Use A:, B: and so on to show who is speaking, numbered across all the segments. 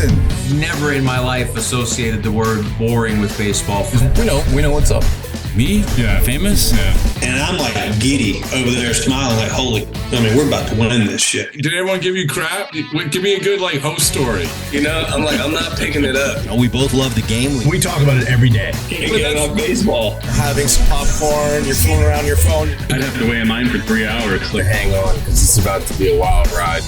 A: listen.
B: Never in my life associated the word boring with baseball.
C: We know what's up.
D: Me?
C: Yeah.
D: Famous?
C: Yeah.
E: And I'm like giddy over there smiling like, we're about to win this shit.
C: Did everyone give you crap? Give me a good host story.
F: I'm not picking it up.
D: We both love the game.
A: We talk about it every day.
F: Can't get enough baseball.
C: Having some popcorn, you're fooling around your phone.
G: I'd have to wait in line for 3 hours.
C: Hang on, because it's about to be a wild ride.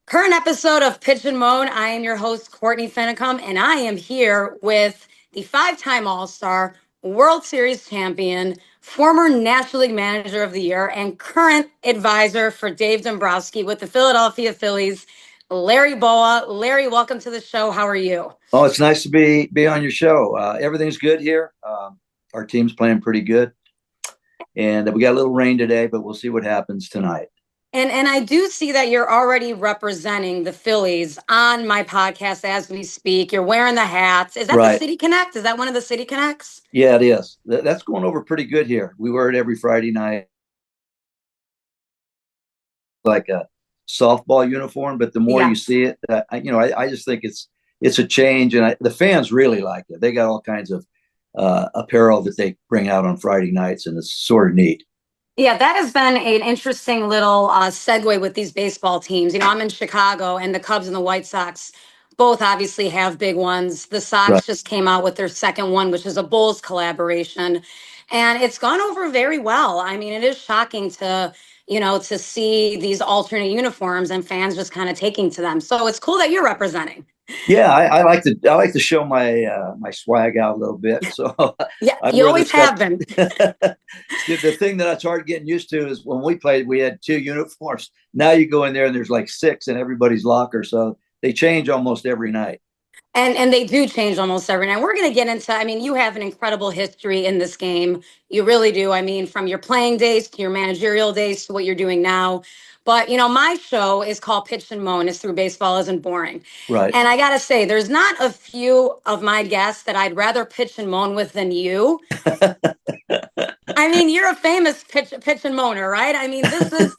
H: Current episode of Pitch and Moan. I am your host, Courtney Finnicum, and I am here with the 5-time All-Star, World Series champion, former National League Manager of the Year, and current advisor for Dave Dombrowski with the Philadelphia Phillies, Larry Bowa. Larry, welcome to the show. How are you?
I: Oh, it's nice to be on your show. Everything's good here. Our team's playing pretty good. And we got a little rain today, but we'll see what happens tonight.
H: And I do see that you're already representing the Phillies on my podcast as we speak. You're wearing the hats. Is that
I: right.
H: The City Connect? Is that one of the City Connects?
I: Yeah, it is. That's going over pretty good here. We wear it every Friday night. Like a softball uniform, but the more you see it, I just think it's a change. And the fans really like it. They got all kinds of apparel that they bring out on Friday nights, and it's sort of neat.
H: Yeah, that has been an interesting little segue with these baseball teams. I'm in Chicago, and the Cubs and the White Sox both obviously have big ones. The Sox just came out with their second one, which is a Bulls collaboration, and it's gone over very well. I mean, it is shocking to see these alternate uniforms and fans just kind of taking to them. So it's cool that you're representing.
I: Yeah, I like to show my swag out a little bit. So
H: yeah, you always have been.
I: The thing that I started getting used to is when we played, we had 2 uniforms. Now you go in there and there's like 6 in everybody's locker. So they change almost every night.
H: And they do change almost every night. We're going to get into, you have an incredible history in this game. You really do. From your playing days to your managerial days to what you're doing now. But, my show is called Pitch and Moan. It's through Baseball Isn't Boring.
I: Right.
H: And I got to say, there's not a few of my guests that I'd rather pitch and moan with than you. You're a famous pitch and moaner, right? This is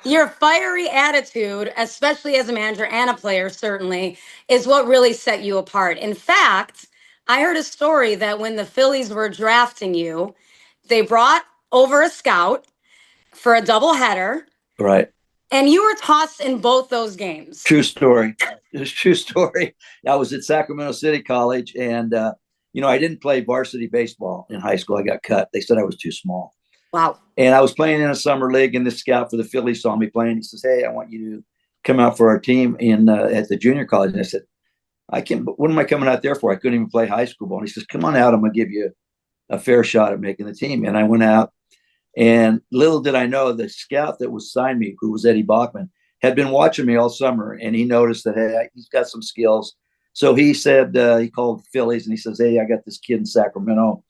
H: your fiery attitude, especially as a manager and a player, certainly, is what really set you apart. In fact, I heard a story that when the Phillies were drafting you, they brought over a scout for a doubleheader.
I: Right.
H: And you were tossed in both those games.
I: True story. It's a true story. I was at Sacramento City College, and, I didn't play varsity baseball in high school. I got cut. They said I was too small.
H: Wow.
I: And I was playing in a summer league, and the scout for the Phillies saw me playing. He says, "Hey, I want you to come out for our team at the junior college." And I said, "I can't. What am I coming out there for? I couldn't even play high school ball." And he says, "Come on out. I'm going to give you a fair shot at making the team." And I went out, and little did I know the scout that was signed me, who was Eddie Bachman, had been watching me all summer, and he noticed that, hey, he's got some skills. So he said, he called the Phillies, and he says, "Hey, I got this kid in Sacramento.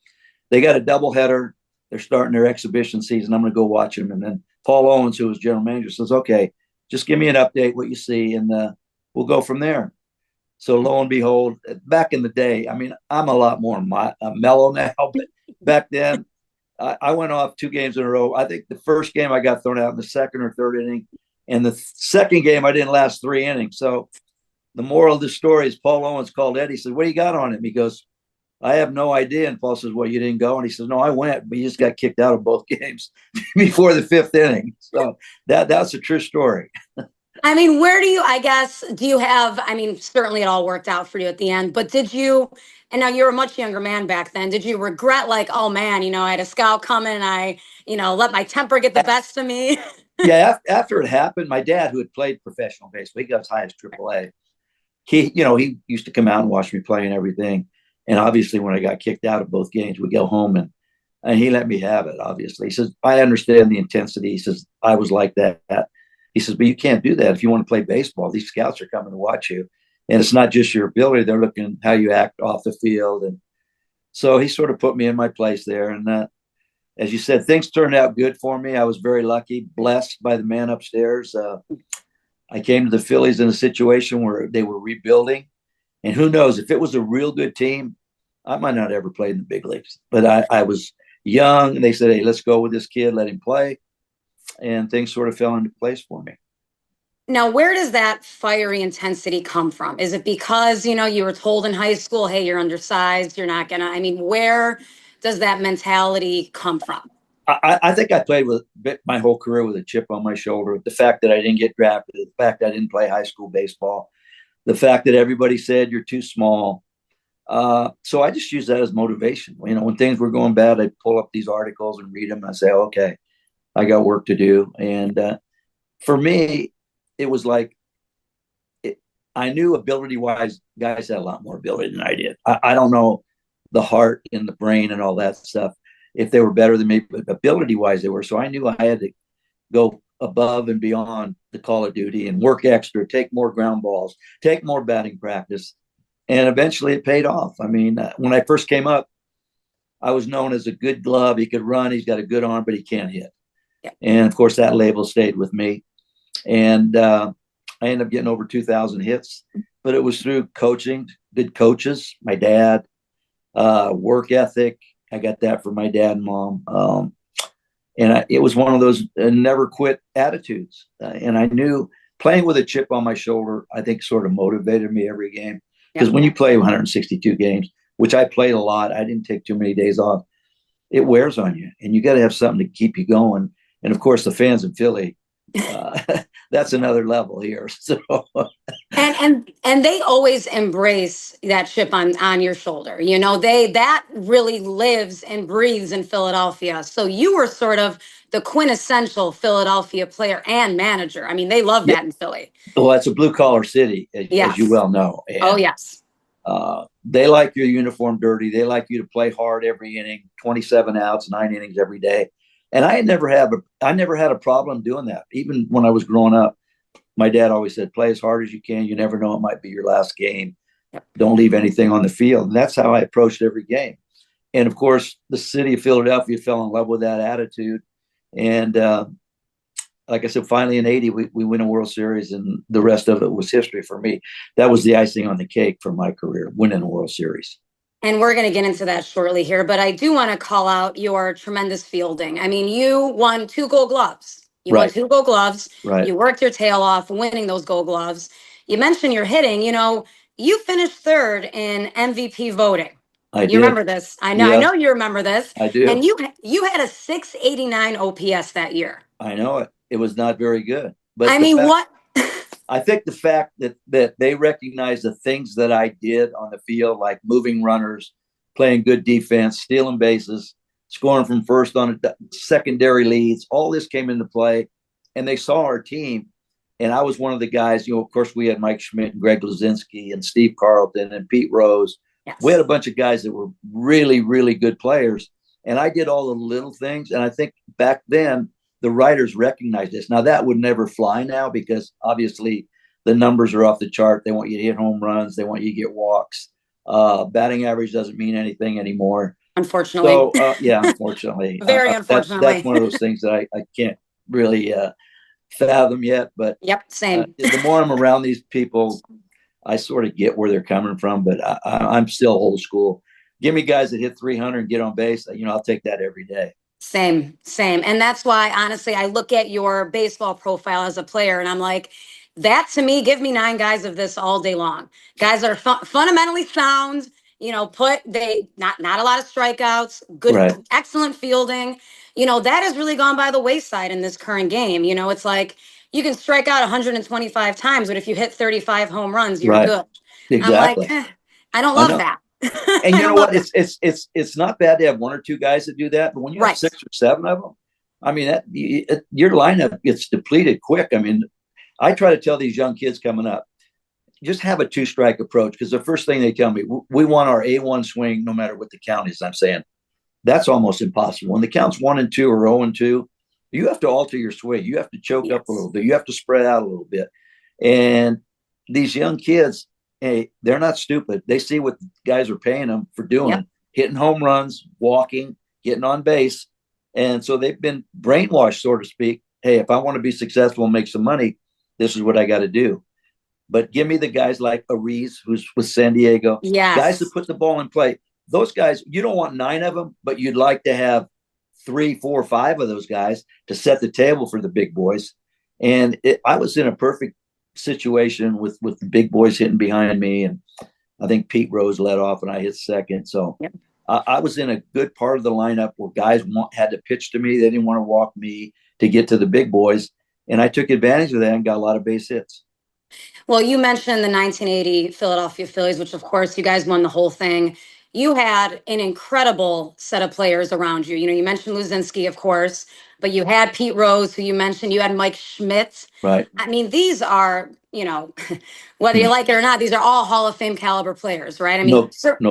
I: They got a doubleheader. They're starting their exhibition season. I'm going to go watch them." And then Paul Owens, who was general manager, says, "Okay, just give me an update, what you see, and we'll go from there." So lo and behold, back in the day, I'm a lot more mellow now, but back then, I went off 2 games in a row. I think the first game I got thrown out in the second or third inning, and the second game I didn't last 3 innings. So the moral of the story is Paul Owens called Eddie. He said, "What do you got on him?" He goes, "I have no idea." And Paul says, "Well, you didn't go?" And he says, "No, I went, but you just got kicked out of both games before the 5th inning." So that's a true story.
H: Where do you have, certainly it all worked out for you at the end, but did you, and now you're a much younger man back then, did you regret oh man, I had a scout coming and I, let my temper get the best of me?
I: Yeah. After it happened, my dad, who had played professional baseball, he got as high as AAA. He used to come out and watch me play and everything. And obviously when I got kicked out of both games, we go home and he let me have it, obviously. He says, "I understand the intensity." He says, "I was like that." He says, "But you can't do that if you want to play baseball. These scouts are coming to watch you. And it's not just your ability. They're looking how you act off the field." And so he sort of put me in my place there. And as you said, things turned out good for me. I was very lucky, blessed by the man upstairs. I came to the Phillies in a situation where they were rebuilding. And who knows, if it was a real good team, I might not ever play in the big leagues. But I was young, and they said, "Hey, let's go with this kid, let him play." And things sort of fell into place for me.
H: Now, where does that fiery intensity come from? Is it because, you were told in high school, hey, you're undersized, you're not gonna, where does that mentality come from?
I: I think I played with my whole career with a chip on my shoulder. The fact that I didn't get drafted, the fact that I didn't play high school baseball, the fact that everybody said you're too small. So I just use that as motivation. When things were going bad, I'd pull up these articles and read them and say, okay, I got work to do. And for me, it was like, I knew ability-wise, guys had a lot more ability than I did. I don't know the heart and the brain and all that stuff, if they were better than me, but ability-wise they were. So I knew I had to go above and beyond the call of duty and work extra, take more ground balls, take more batting practice. And eventually it paid off. When I first came up, I was known as a good glove. He could run, he's got a good arm, but he can't hit.
H: Yeah.
I: And of course, that label stayed with me. And I ended up getting over 2,000 hits, but it was through coaching, good coaches, my dad, work ethic. I got that from my dad and mom. It was one of those never quit attitudes. And I knew playing with a chip on my shoulder, I think sort of motivated me every game. Because when you play 162 games, which I played a lot, I didn't take too many days off. It wears on you, and you got to have something to keep you going. And of course, the fans in Philly, that's another level here. So,
H: and they always embrace that chip on your shoulder. That really lives and breathes in Philadelphia. So you were sort of the quintessential Philadelphia player and manager. They love that in Philly.
I: Well, it's a blue collar city, as you well know.
H: And, yes.
I: They like your uniform dirty. They like you to play hard every inning, 27 outs, 9 innings every day. And I never had a problem doing that. Even when I was growing up, my dad always said, play as hard as you can. You never know, it might be your last game.
H: Yep. Don't
I: leave anything on the field. And that's how I approached every game. And of course, the city of Philadelphia fell in love with that attitude. And like I said, finally in 80, we win a World Series, and the rest of it was history for me. That was the icing on the cake for my career, winning a World Series.
H: And we're going to get into that shortly here, but I do want to call out your tremendous fielding. You won 2 Gold Gloves.
I: Right.
H: Won 2 Gold Gloves.
I: Right.
H: You worked your tail off winning those Gold Gloves. You mentioned your hitting. You finished 3rd in MVP voting.
I: I did.
H: You remember this? I know.
I: Yeah.
H: I know you remember this.
I: I do.
H: And you had a 689 OPS that year.
I: I know it. It was not very good. But
H: what?
I: I think the fact that they recognize the things that I did on the field, like moving runners, playing good defense, stealing bases, scoring from first on secondary leads, all this came into play. And they saw our team. And I was one of the guys, of course, we had Mike Schmidt and Greg Luzinski and Steve Carlton and Pete Rose.
H: Yes.
I: We had a bunch of guys that were really, really good players. And I did all the little things. And I think back then, the writers recognized this. Now, that would never fly now because obviously the numbers are off the chart. They want you to hit home runs. They want you to get walks. Batting average doesn't mean anything anymore.
H: Unfortunately.
I: So, unfortunately.
H: Very unfortunately.
I: That's one of those things that I can't really fathom yet. But
H: yep, same.
I: The more I'm around these people, I sort of get where they're coming from. But I'm still old school. Give me guys that hit 300 and get on base. I'll take that every day.
H: Same. And that's why, honestly, I look at your baseball profile as a player and I'm like, that to me, give me 9 guys of this all day long. Guys that are fundamentally sound, not a lot of strikeouts, good,
I: right.
H: Excellent fielding. That has really gone by the wayside in this current game. It's like you can strike out 125 times, but if you hit 35 home runs, you're
I: right.
H: good.
I: Exactly.
H: I'm like, I don't love that.
I: And you know what? It's not bad to have 1 or 2 guys that do that, but when you have 6 or 7 of them, your lineup gets depleted quick. I try to tell these young kids coming up, just have a 2-strike approach, because the first thing they tell me, we want our A1 swing no matter what the count is. I'm saying that's almost impossible. When the count's 1 and 2 or 0 and 2, you have to alter your swing. You have to choke up a little bit. You have to spread out a little bit. And these young kids, hey, they're not stupid. They see what guys are paying them for doing, hitting home runs, walking, getting on base. And so they've been brainwashed, so to speak. Hey, if I want to be successful and make some money, this is what I got to do. But give me the guys like Ariz, who's with San Diego, guys that put the ball in play. Those guys, you don't want 9 of them, but you'd like to have 3, 4, 5 of those guys to set the table for the big boys. And I was in a perfect situation with the big boys hitting behind me, and I think Pete Rose led off and I hit second. So
H: Yep.
I: I was in a good part of the lineup where guys had to pitch to me. They didn't want to walk me to get to the big boys. And I took advantage of that and got a lot of base hits.
H: Well, you mentioned the 1980 Philadelphia Phillies, which of course you guys won the whole thing. You had an incredible set of players around you. You mentioned Luzinski, of course, but you had Pete Rose, who you mentioned. You had Mike Schmidt.
I: Right.
H: I mean, these are, whether you like it or not, these are all Hall of Fame caliber players, right? I mean,
I: No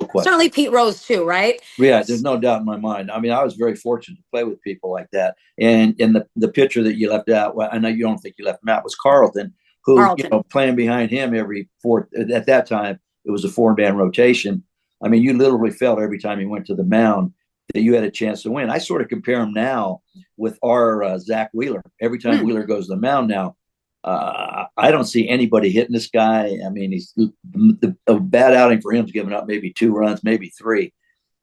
I: question.
H: certainly Pete Rose too, right?
I: Yeah, there's no doubt in my mind. I mean, I was very fortunate to play with people like that. And the pitcher that you left out, well, I know you don't think you left him out, was Carlton, who, playing behind him every fourth. At that time, it was a 4-man rotation. I mean, you literally felt every time he went to the mound that you had a chance to win. I sort of compare him now with our Zach Wheeler. Every time Wheeler goes to the mound now, I don't see anybody hitting this guy. I mean, he's a bad outing for him is giving up maybe 2 runs, maybe 3,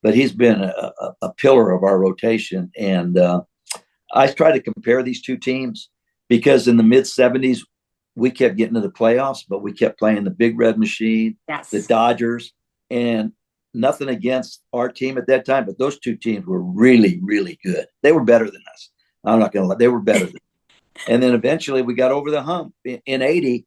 I: but he's been a pillar of our rotation. And I try to compare these two teams because in the mid 70s, we kept getting to the playoffs, but we kept playing the Big Red Machine, the Dodgers, and nothing against our team at that time, but those two teams were really, really good. They were better than us. I'm not going to lie. They were better than us. And then eventually we got over the hump in 80.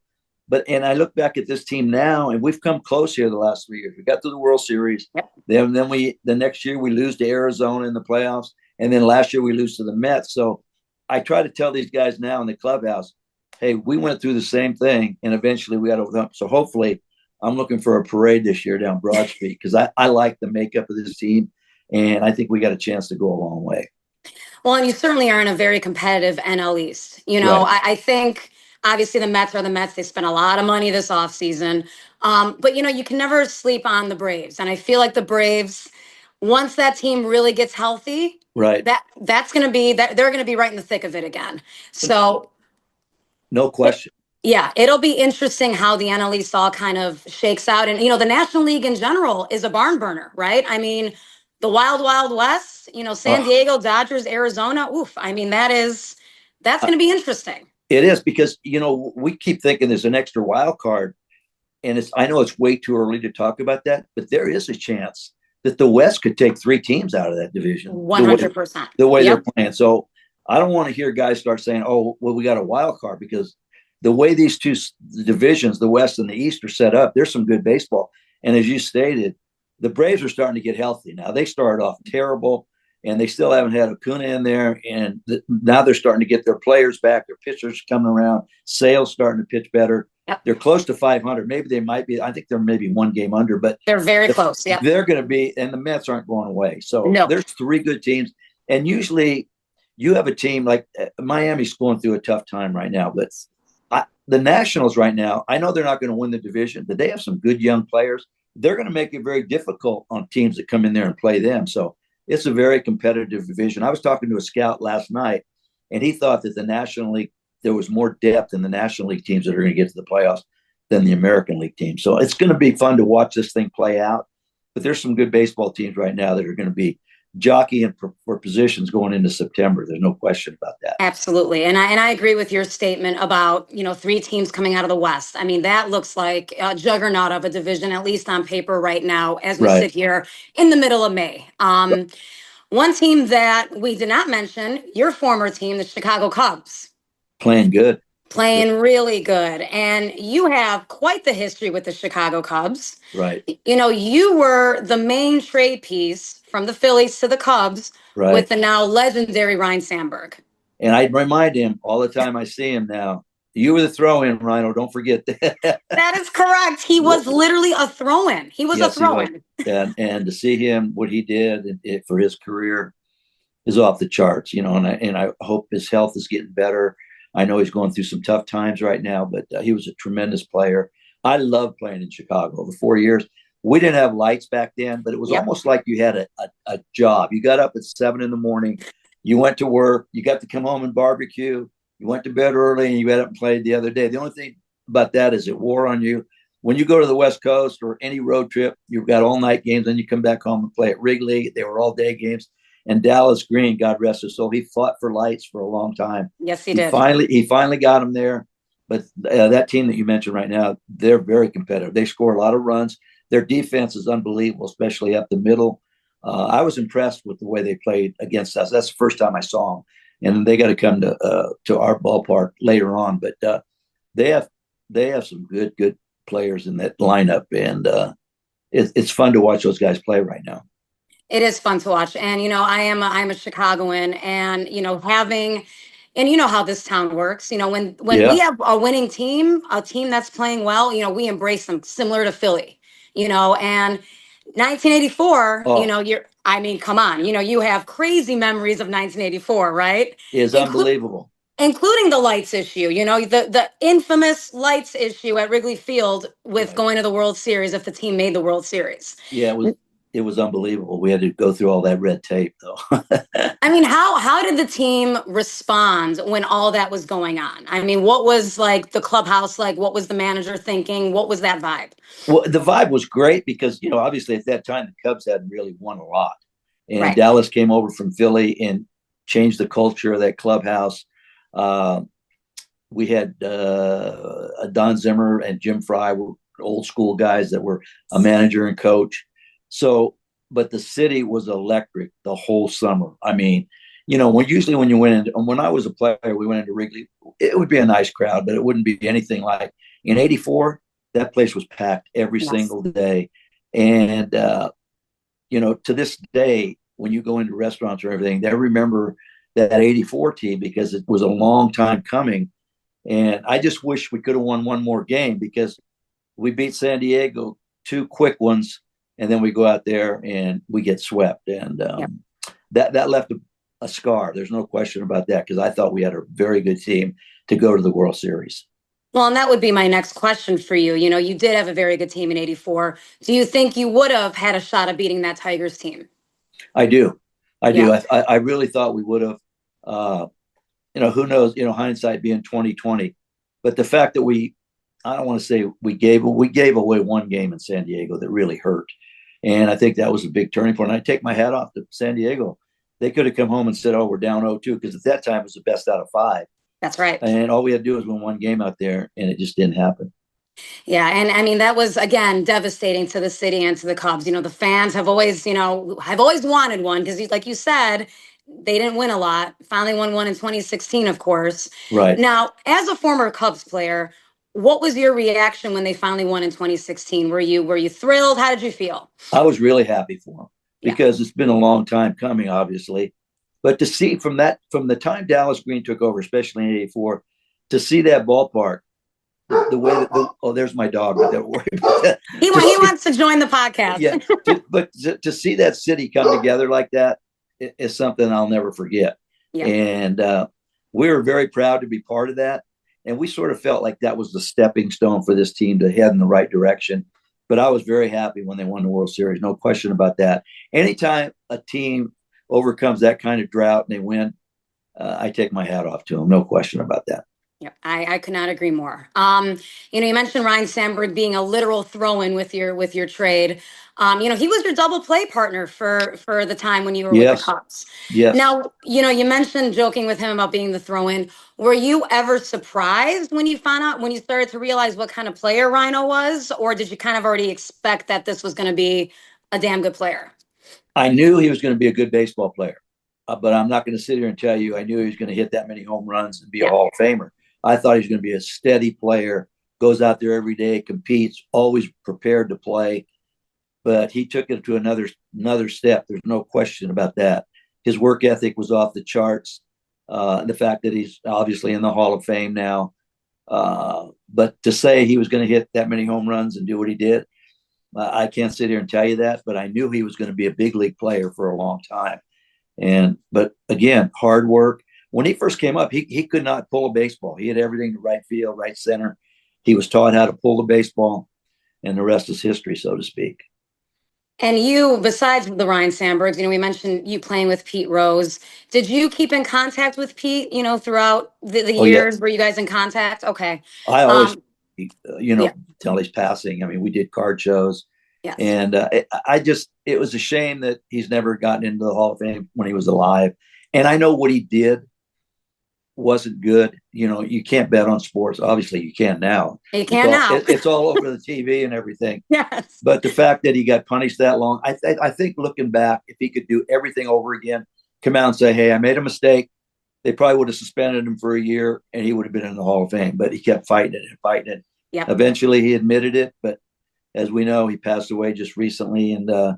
I: And I look back at this team now, and we've come close here the last 3 years. We got to the World Series. Yep. Then the next year we lose to Arizona in the playoffs. And then last year we lose to the Mets. So I try to tell these guys now in the clubhouse, hey, we went through the same thing, and eventually we got over the hump. So hopefully I'm looking for a parade this year down Broad Street because I like the makeup of this team, and I think we got a chance to go a long way.
H: Well, and you certainly are in a very competitive NL East.
I: Right.
H: I think obviously the Mets are the Mets. They spent a lot of money this offseason. But, you can never sleep on the Braves. And I feel like the Braves, once that team really gets healthy,
I: right,
H: that's going to be that they're going to be right in the thick of it again. So
I: no question.
H: Yeah, it'll be interesting how the NL East all kind of shakes out. And, the National League in general is a barn burner, right? I mean, the Wild Wild West, San Diego, Dodgers, Arizona. Oof. I mean, that's going to be interesting.
I: It is because, we keep thinking there's an extra wild card. And I know it's way too early to talk about that, but there is a chance that the West could take 3 teams out of that division.
H: 100%.
I: The way they're playing. So I don't want to hear guys start saying, oh, well, we got a wild card, because the way these two divisions, the West and the East, are set up, there's some good baseball. And as you stated, the Braves are starting to get healthy now. They started off terrible, and they still haven't had Acuna in there. And now they're starting to get their players back. Their pitchers coming around. Sale's starting to pitch better. Yep. They're close to 500. Maybe they might be. I think they're maybe 1 game under, but
H: they're very close. Yeah,
I: they're going to be. And the Mets aren't going away. So there's 3 good teams, and usually you have a team like Miami's going through a tough time right now, but the Nationals right now, I know they're not going to win the division, but they have some good young players. They're going to make it very difficult on teams that come in there and play them. So it's a very competitive division. I was talking to a scout last night, and he thought that the National League, there was more depth in the National League teams that are going to get to the playoffs than the American League teams. So it's going to be fun to watch this thing play out. But there's some good baseball teams right now that are going to be jockeying for positions going into September. There's no question about that.
H: Absolutely. And I agree with your statement about, 3 teams coming out of the West. I mean, that looks like a juggernaut of a division, at least on paper right now, as we sit here in the middle of May. One team that we did not mention, your former team, the Chicago Cubs.
I: Playing good.
H: Playing really good. And you have quite the history with the Chicago Cubs.
I: Right.
H: You were the main trade piece from the Phillies to the Cubs with the now legendary Ryne Sandberg.
I: And I remind him all the time I see him now, you were the throw-in, Rhino. Don't forget that.
H: That is correct. He was literally a throw-in. He was a throw-in.
I: And to see him, what he did for his career is off the charts, and I hope his health is getting better. I know he's going through some tough times right now, but he was a tremendous player. I loved playing in Chicago the 4 years. We didn't have lights back then, but it was almost like you had a job. You got up at 7 a.m. You went to work. You got to come home and barbecue. You went to bed early, and you got up and played the other day. The only thing about that is it wore on you. When you go to the West Coast or any road trip, you've got all-night games, and you come back home and play at Wrigley. They were all-day games. And Dallas Green, God rest his soul, he fought for lights for a long time.
H: Yes, he did.
I: He finally got him there. But that team that you mentioned right now, they're very competitive. They score a lot of runs. Their defense is unbelievable, especially up the middle. I was impressed with the way they played against us. That's the first time I saw them, and they got to come to our ballpark later on. But they have some good players in that lineup, and it's fun to watch those guys play right now.
H: It is fun to watch. And, I'm a Chicagoan, and, and you know how this town works. When
I: Yeah.
H: we have a winning team, a team that's playing well, we embrace them, similar to Philly, and 1984, come on, you have crazy memories of 1984, right?
I: Is unbelievable.
H: Including the lights issue, the infamous lights issue at Wrigley Field with going to the World Series if the team made the World Series.
I: Yeah, it was unbelievable. We had to go through all that red tape, though.
H: I mean, how did the team respond when all that was going on? I mean, what was like the clubhouse like? What was the manager thinking? What was that vibe?
I: Well, the vibe was great because, obviously at that time the Cubs hadn't really won a lot. And
H: Right.
I: Dallas came over from Philly and changed the culture of that clubhouse. We had Don Zimmer and Jim Fry were old school guys that were a manager and coach. So, but the city was electric the whole summer. I mean, when you went in, when I was a player, we went into Wrigley, it would be a nice crowd, but it wouldn't be anything like in '84. That place was packed every single day. And, to this day, when you go into restaurants or everything, they remember that '84 team because it was a long time coming. And I just wish we could have won one more game because we beat San Diego, 2 quick ones, and then we go out there and we get swept. And that left a scar. There's no question about that because I thought we had a very good team to go to the World Series.
H: Well, and that would be my next question for you. You did have a very good team in '84. Do you think you would have had a shot at beating that Tigers team?
I: I do.
H: Yeah.
I: I really thought we would have. Who knows? Hindsight being 2020, but the fact that I don't want to say we gave away one game in San Diego that really hurt, and I think that was a big turning point. And I take my hat off to San Diego. They could have come home and said, "Oh, we're down 0-2," because at that time it was the best out of 5.
H: That's right.
I: And all we had to do was win one game out there, and it just didn't happen.
H: Yeah, and I mean that was again devastating to the city and to the Cubs. The fans have always wanted one because, like you said, they didn't win a lot. Finally won one in 2016, of course.
I: Right.
H: Now, as a former Cubs player, what was your reaction when they finally won in 2016? Were you thrilled? How did you feel?
I: I was really happy for them because it's been a long time coming, obviously. But to see from the time Dallas Green took over, especially in '84, to see that ballpark, the way that there's my dog, but don't worry about that.
H: He wants to join the podcast.
I: Yeah, but to see that city come together like that is something I'll never forget.
H: Yeah.
I: And we were very proud to be part of that. And we sort of felt like that was the stepping stone for this team to head in the right direction. But I was very happy when they won the World Series. No question about that. Anytime a team overcomes that kind of drought and they win, I take my hat off to them. No question about that.
H: Yep, I could not agree more. You mentioned Ryne Sandberg being a literal throw-in with your trade. He was your double play partner for the time when you were with the Cubs.
I: Yes.
H: Now, you mentioned joking with him about being the throw-in. Were you ever surprised when you found out, when you started to realize what kind of player Rhino was, or did you kind of already expect that this was going to be a damn good player?
I: I knew he was going to be a good baseball player, but I'm not going to sit here and tell you I knew he was going to hit that many home runs and be a Hall of Famer. I thought he was going to be a steady player, goes out there every day, competes, always prepared to play. But he took it to another step. There's no question about that. His work ethic was off the charts. The fact that he's obviously in the Hall of Fame now. But to say he was going to hit that many home runs and do what he did, I can't sit here and tell you that. But I knew he was going to be a big league player for a long time. But again, hard work. When he first came up, he could not pull a baseball. He had everything to right field, right center. He was taught how to pull the baseball, and the rest is history, so to speak.
H: And you, besides the Ryne Sandbergs, we mentioned you playing with Pete Rose. Did you keep in contact with Pete, throughout the years?
I: Yeah.
H: Were you guys in contact? Okay.
I: I always, till he's passing. I mean, we did card shows.
H: Yes.
I: And it was a shame that he's never gotten into the Hall of Fame when he was alive. And I know what he did wasn't good. You can't bet on sports. Obviously, you can now.
H: You can now.
I: It's all over the TV and everything.
H: Yes.
I: But the fact that he got punished that long, I think looking back, if he could do everything over again, come out and say, hey, I made a mistake, they probably would have suspended him for a year and he would have been in the Hall of Fame. But he kept fighting it and fighting it.
H: Yep.
I: Eventually, he admitted it. But as we know, he passed away just recently. And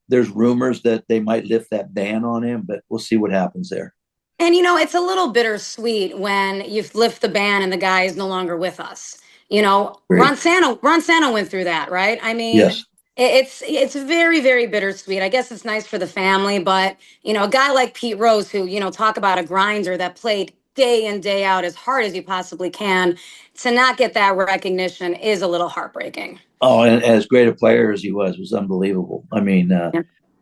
I: there's rumors that they might lift that ban on him, but we'll see what happens there.
H: And, it's a little bittersweet when you lift the ban and the guy is no longer with us. Ron Santo went through that, right? I mean,
I: yes.
H: It's very, very bittersweet. I guess it's nice for the family, but, a guy like Pete Rose, who, talk about a grinder that played day in, day out as hard as you possibly can, to not get that recognition is a little heartbreaking.
I: Oh, and as great a player as he was unbelievable. I mean,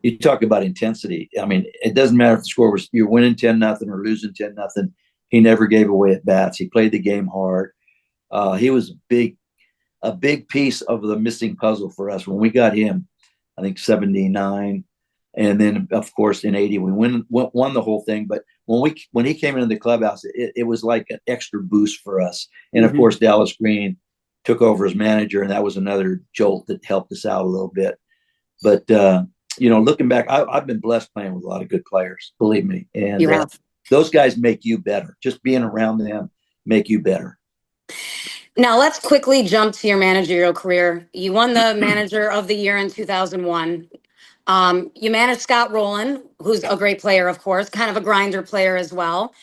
I: you talk about intensity. I mean, it doesn't matter if the score was you're winning 10-0 or losing 10-0. He never gave away at bats. He played the game hard. He was a big piece of the missing puzzle for us when we got him. I think 79, and then of course in 80 we won the whole thing. But when he came into the clubhouse, it was like an extra boost for us. And of course Dallas Green took over as manager, and that was another jolt that helped us out a little bit. But looking back, I've been blessed playing with a lot of good players, believe me. And those guys make you better. Just being around them make you better.
H: Now, let's quickly jump to your managerial career. You won the Manager of the Year in 2001. You managed Scott Rowland, who's a great player, of course, kind of a grinder player as well.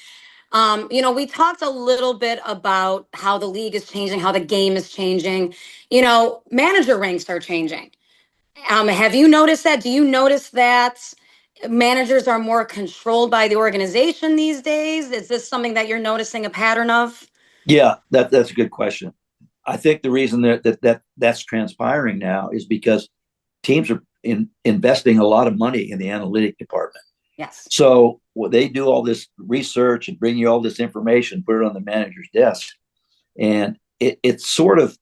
H: We talked a little bit about how the league is changing, how the game is changing. Manager ranks are changing. Have you noticed that? Do you notice that managers are more controlled by the organization these days? Is this something that you're noticing a pattern of?
I: Yeah, that's a good question. I think the reason that's transpiring now is because teams are investing a lot of money in the analytic department.
H: Yes.
I: So they do all this research and bring you all this information, put it on the manager's desk. And it's sort of,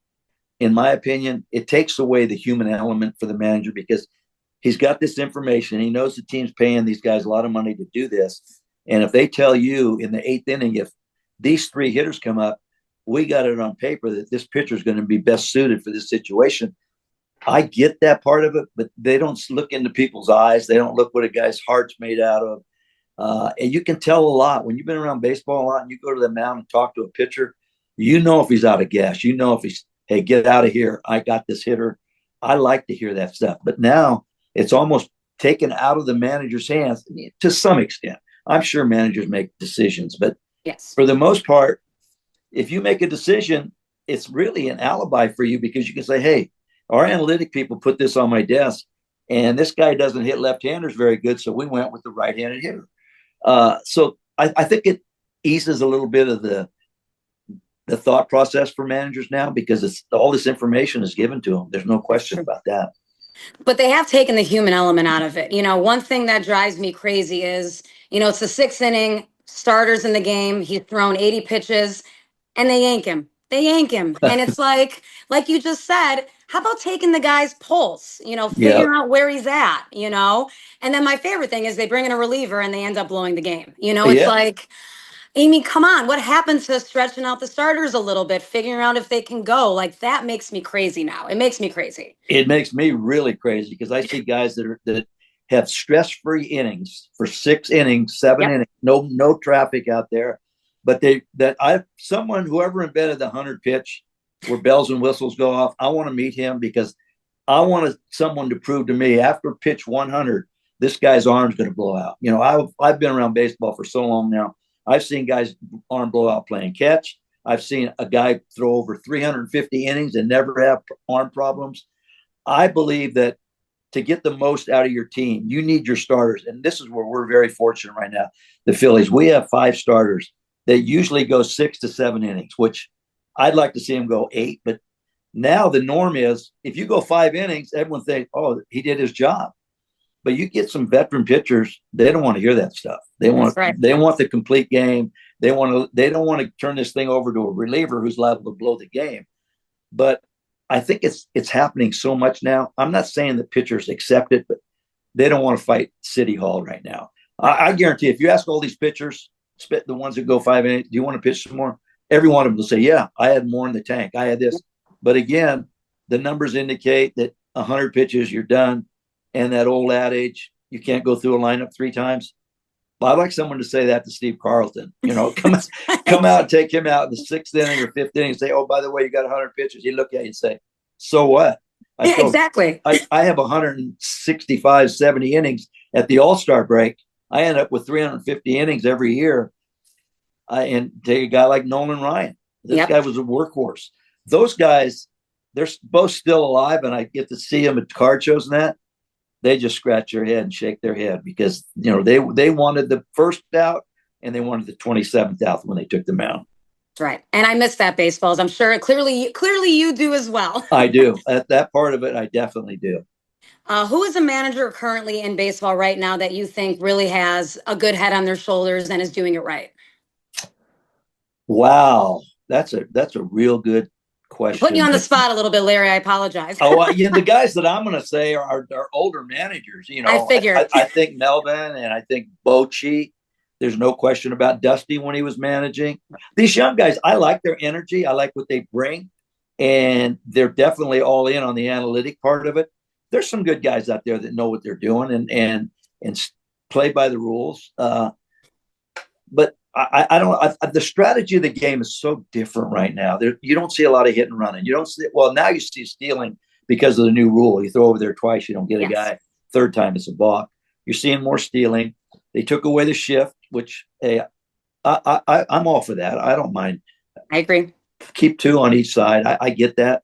I: in my opinion, it takes away the human element for the manager because he's got this information. He knows the team's paying these guys a lot of money to do this. And if they tell you in the 8th inning, if these 3 hitters come up, we got it on paper that this pitcher is going to be best suited for this situation. I get that part of it, but they don't look into people's eyes. They don't look what a guy's heart's made out of. And you can tell a lot when you've been around baseball a lot and you go to the mound and talk to a pitcher, if he's out of gas, if he's, hey, get out of here. I got this hitter. I like to hear that stuff. But now it's almost taken out of the manager's hands to some extent. I'm sure managers make decisions, but for the most part, if you make a decision, it's really an alibi for you because you can say, hey, our analytic people put this on my desk and this guy doesn't hit left-handers very good. So we went with the right-handed hitter. So I think it eases a little bit of the thought process for managers now because all this information is given to them. There's no question about that.
H: But they have taken the human element out of it. One thing that drives me crazy is, it's the 6th inning, starters in the game. He's thrown 80 pitches and they yank him. And it's like you just said, how about taking the guy's pulse, figuring out where he's at, And then my favorite thing is they bring in a reliever and they end up blowing the game. It's like, Amy, come on. What happened to stretching out the starters a little bit, figuring out if they can go? Like, that makes me crazy now. It makes me crazy.
I: It makes me really crazy because I see guys that have stress-free innings for 6 innings, 7 innings, no traffic out there. But whoever invented the 100 pitch where bells and whistles go off, I want to meet him because I want someone to prove to me after pitch 100, this guy's arm's going to blow out. I've been around baseball for so long now. I've seen guys arm blow out playing catch. I've seen a guy throw over 350 innings and never have arm problems. I believe that to get the most out of your team, you need your starters. And this is where we're very fortunate right now. The Phillies, we have 5 starters that usually go 6 to 7 innings, which I'd like to see them go 8. But now the norm is if you go 5 innings, everyone thinks, oh, he did his job. But you get some veteran pitchers, they don't want to hear that stuff. They want the complete game. They don't want to turn this thing over to a reliever who's liable to blow the game. But I think it's happening so much now. I'm not saying that pitchers accept it, but they don't want to fight City Hall right now. I guarantee if you ask all these pitchers the ones that go 5 innings, do you want to pitch some more? Every one of them will say, yeah, I had more in the tank. I had this. But again, the numbers indicate that 100 pitches, you're done. And that old adage, you can't go through a lineup 3 times. Well, I'd like someone to say that to Steve Carlton. Come out, take him out in the 6th inning or 5th inning and say, oh, by the way, you got 100 pitches. He'd look at you and say, so what?
H: Exactly.
I: I have 165, 70 innings at the All-Star break. I end up with 350 innings every year. And take a guy like Nolan Ryan. This guy was a workhorse. Those guys, they're both still alive, and I get to see them at card shows and that. They just scratch their head and shake their head because they wanted the first out and they wanted the 27th out when they took the mound.
H: That's right. And I miss that baseballs. I'm sure clearly you do as well.
I: I do. That part of it, I definitely do.
H: Who is a manager currently in baseball right now that you think really has a good head on their shoulders and is doing it right?
I: Wow. That's a real good question.
H: Putting you on the spot a little bit, Larry. I apologize.
I: The guys that I'm going to say are older managers.
H: I figured.
I: I think Melvin and I think Bochy. There's no question about Dusty when he was managing. These young guys, I like their energy. I like what they bring, and they're definitely all in on the analytic part of it. There's some good guys out there that know what they're doing and play by the rules. But I don't. The strategy of the game is so different right now. You don't see a lot of hit and running. You don't see. Well, now you see stealing because of the new rule. You throw over there twice, you don't get a guy. Third time, it's a balk. You're seeing more stealing. They took away the shift, which I'm all for that. I don't mind.
H: I agree.
I: Keep 2 on each side. I get that.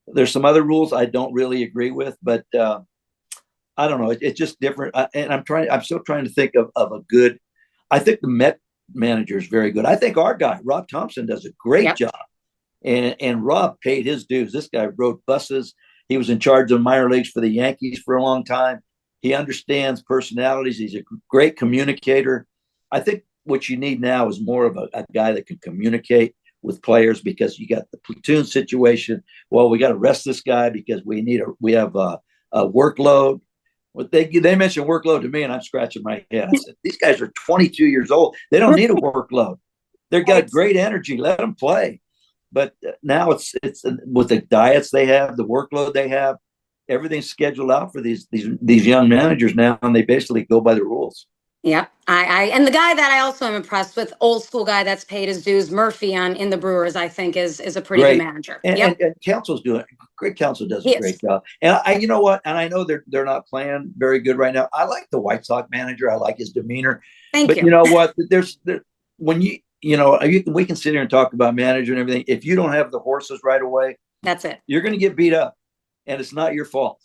I: There's some other rules I don't really agree with, but I don't know. It's just different. And I'm still trying to think of a good. I think the Met manager is very good. I think our guy, Rob Thompson, does a great job. And Rob paid his dues. This guy rode buses. He was in charge of minor leagues for the Yankees for a long time. He understands personalities. He's a great communicator. I think what you need now is more of a guy that can communicate with players because you got the platoon situation. Well, we got to rest this guy because we have a workload. They mentioned workload to me, and I'm scratching my head. I said, these guys are 22 years old. They don't need a workload. They've got great energy. Let them play. But now it's with the diets they have, the workload they have, everything's scheduled out for these young managers now, and they basically go by the rules.
H: Yeah, and the guy that I also am impressed with, old school guy that's paid his dues, Murphy in the Brewers, I think is a pretty good manager.
I: And Council's doing great. Council does a great job. And you know what? And I know they're not playing very good right now. I like the White Sox manager. I like his demeanor.
H: Thank
I: you.
H: But
I: you know what? When we can sit here and talk about manager and everything. If you don't have the horses right away,
H: that's it.
I: You're going to get beat up, and it's not your fault.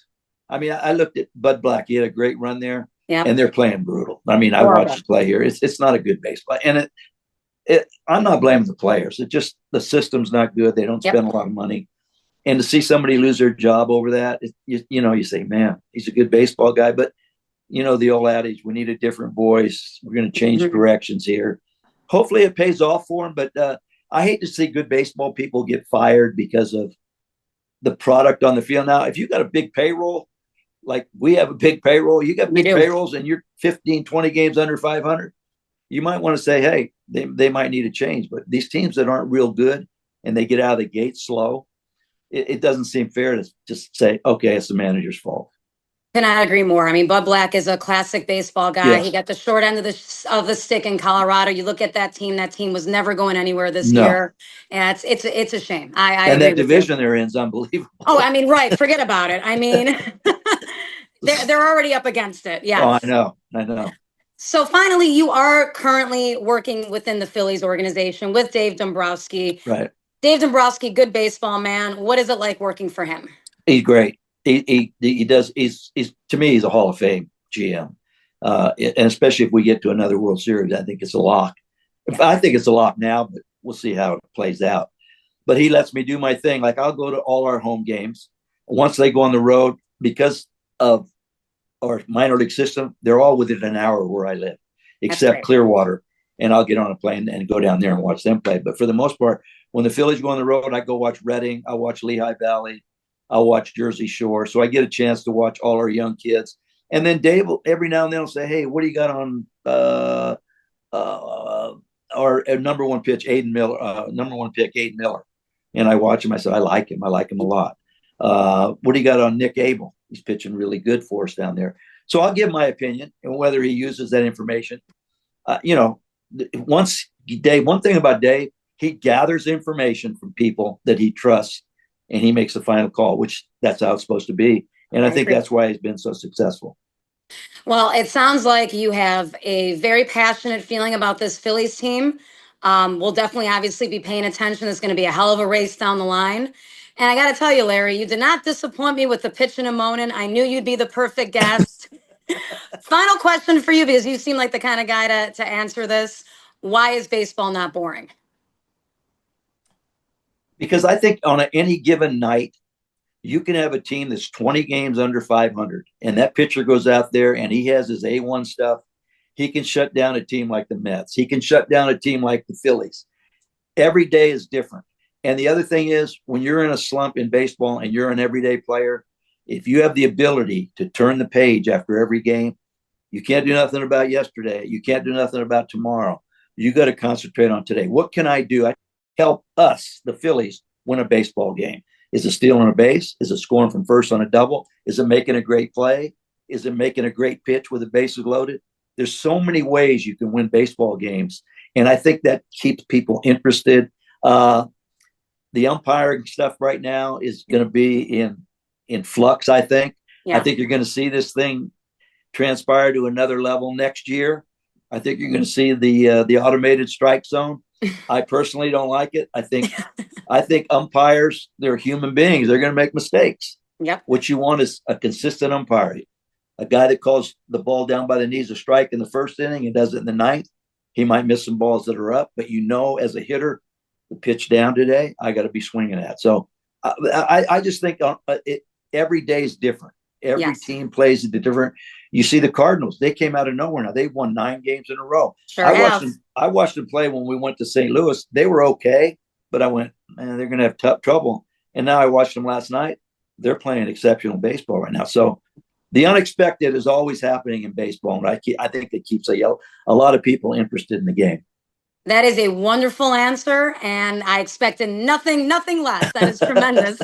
I: I mean, I looked at Bud Black. He had a great run there. Yep. And they're playing brutal. I mean, I watched play here. It's not a good baseball. And I'm not blaming the players. It just the system's not good. They don't spend a lot of money. And to see somebody lose their job over that, you say, man, he's a good baseball guy. But, the old adage, we need a different voice. We're going to change directions here. Hopefully it pays off for him. But I hate to see good baseball people get fired because of the product on the field. Now, if you got a big payroll, like we have a big payroll, you got big payrolls and you're 15, 20 games under 500. You might want to say, hey, they might need a change. But these teams that aren't real good and they get out of the gate slow, it doesn't seem fair to just say, okay, it's the manager's fault.
H: Cannot agree more. I mean, Bud Black is a classic baseball guy. Yes. He got the short end of the stick in Colorado. You look at that team was never going anywhere this year. And it's a shame.
I: And that division they're in is unbelievable.
H: Oh, I mean, right. Forget about it. I mean, they're already up against it. Yeah.
I: Oh, I know.
H: So finally, you are currently working within the Phillies organization with Dave Dombrowski.
I: Right.
H: Dave Dombrowski, good baseball man. What is it like working for him?
I: He's great. He does. He's to me, he's a Hall of Fame GM, and especially if we get to another World Series, I think it's a lock. I think it's a lock now, but we'll see how it plays out. But he lets me do my thing. Like I'll go to all our home games. Once they go on the road, because of our minor league system, they're all within an hour where I live, except Clearwater. And I'll get on a plane and go down there and watch them play. But for the most part, when the Phillies go on the road, I go watch Reading. I watch Lehigh Valley. I'll watch Jersey Shore. So I get a chance to watch all our young kids. And then Dave will every now and then will say, hey, what do you got on or number one pitch, number one pick, Aiden Miller. And I watch him. I said, I like him. I like him a lot. What do you got on Nick Abel? He's pitching really good for us down there. So I'll give my opinion, and whether he uses that information. One thing about Dave, he gathers information from people that he trusts, and he makes the final call, which that's how it's supposed to be. And I think that's why he's been so successful.
H: Well, it sounds like you have a very passionate feeling about this Phillies team. We'll definitely obviously be paying attention. It's going to be a hell of a race down the line. And I got to tell you, Larry, you did not disappoint me with the pitching and moaning. I knew you'd be the perfect guest. Final question for you, because you seem like the kind of guy to answer this. Why is baseball not boring?
I: Because I think on any given night, you can have a team that's 20 games under 500, and that pitcher goes out there and he has his A1 stuff. He can shut down a team like the Mets. He can shut down a team like the Phillies. Every day is different. And the other thing is, when you're in a slump in baseball and you're an everyday player, if you have the ability to turn the page after every game, you can't do nothing about yesterday. You can't do nothing about tomorrow. You got to concentrate on today. What can I do? I help us, the Phillies, win a baseball game. Is it stealing a base? Is it scoring from first on a double? Is it making a great play? Is it making a great pitch with the bases loaded? There's so many ways you can win baseball games. And I think that keeps people interested. The umpiring stuff right now is going to be in flux, I think. Yeah. I think you're going to see this thing transpire to another level next year. I think you're going to see the automated strike zone. I personally don't like it. I think umpires, they're human beings. They're going to make mistakes.
H: Yep.
I: What you want is a consistent umpire. A guy that calls the ball down by the knees a strike in the first inning and does it in the ninth. He might miss some balls that are up, but as a hitter, the pitch down today, I got to be swinging at. So I just think every day is different. Every team plays different. You see the Cardinals, they came out of nowhere. Now they've won 9 games in a row.
H: Sure
I: I watched them play when we went to St. Louis. They were okay, but I went, man, they're going to have tough trouble. And now I watched them last night. They're playing exceptional baseball right now. So the unexpected is always happening in baseball. And I think it keeps a lot of people interested in the game.
H: That is a wonderful answer, and I expected nothing less. That is tremendous.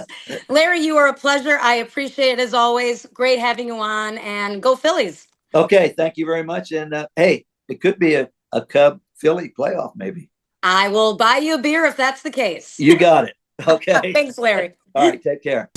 H: Larry, you are a pleasure. I appreciate it as always. Great having you on, and go Phillies.
I: Okay, thank you very much. And hey, it could be a Cub Philly playoff maybe.
H: I will buy you a beer if that's the case.
I: You got it. Okay.
H: Thanks, Larry.
I: All right, take care.